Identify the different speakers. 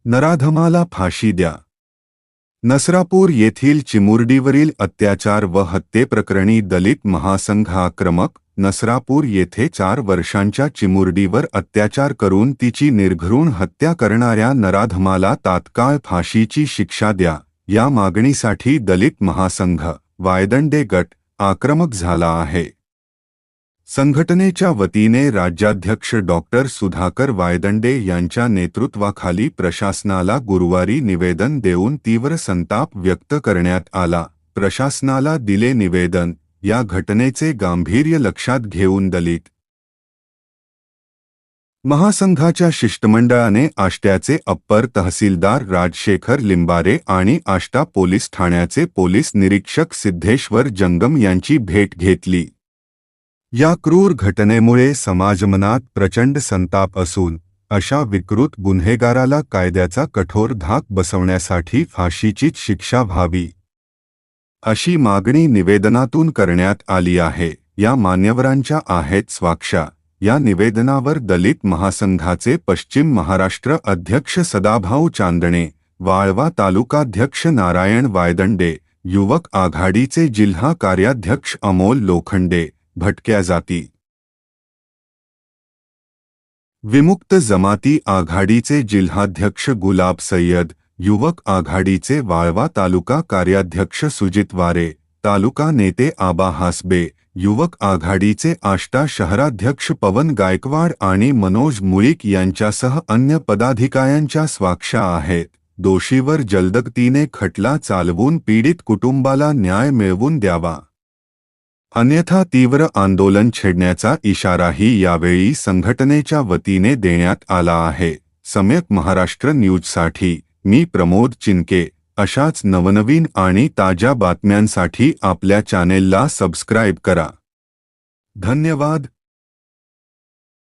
Speaker 1: नराधमाला फाशी द्या. नसरापूर येथील चिमुरडीवरील अत्याचार व हत्येप्रकरणी दलित महासंघ आक्रमक. नसरापूर येथे 4 वर्षांच्या चिमुरडीवर अत्याचार करून तिची निर्घृण हत्या करणाऱ्या नराधमाला तात्काळ फाशीची शिक्षा द्या, या मागणीसाठी दलित महासंघ वायदंडे गट आक्रमक झाला आहे. संघटनेच्या वतीने राज्याध्यक्ष डॉक्टर सुधाकर वायदंडे यांच्या नेतृत्वाखाली प्रशासनाला गुरुवारी निवेदन देऊन तीव्र संताप व्यक्त करण्यात आला. प्रशासनाला दिले निवेदन. या घटनेचे गांभीर्य लक्षात घेऊन दलित महासंघाच्या शिष्टमंडळाने आष्ट्याचे अप्पर तहसीलदार राजशेखर लिंबारे आणि आष्टा पोलीस ठाण्याचे पोलीस निरीक्षक सिद्धेश्वर जंगम यांची भेट घेतली. या क्रूर घटनेमुळे समाजमनात प्रचंड संताप असून अशा विकृत गुन्हेगाराला कायद्याचा कठोर धाक बसवण्यासाठी फाशीचीच शिक्षा व्हावी, अशी मागणी निवेदनातून करण्यात आली आहे. या मान्यवरांच्या आहेत स्वाक्षा. या निवेदनावर दलित महासंघाचे पश्चिम महाराष्ट्र अध्यक्ष सदाभाऊ चांदणे, वाळवा तालुकाध्यक्ष नारायण वायदंडे, युवक आघाडीचे जिल्हा कार्याध्यक्ष अमोल लोखंडे, भटक्या जाती विमुक्त जमाती आघाडीचे जिल्हाध्यक्ष गुलाब सय्यद, युवक आघाडीचे वाळवा तालुका कार्याध्यक्ष सुजित वारे, तालुका नेते आबा हासबे, युवक आघाडीचे आष्टा शहराध्यक्ष पवन गायकवाड आणि मनोज मुळीक यांच्यासह अन्य पदाधिकाऱ्यांच्या स्वाक्षा आहेत. दोषीवर जलदगतीने खटला चालवून पीडित कुटुंबाला न्याय मिळवून द्यावा, अन्यथा तीव्र आंदोलन छेडण्याचा इशाराही यावेळी संघटनेच्या वतीने देण्यात आला आहे. सम्यक महाराष्ट्र न्यूजसाठी मी प्रमोद चिनके. अशाच नवनवीन आणि ताज्या बातम्यांसाठी आपल्या चॅनेलला सबस्क्राईब करा. धन्यवाद.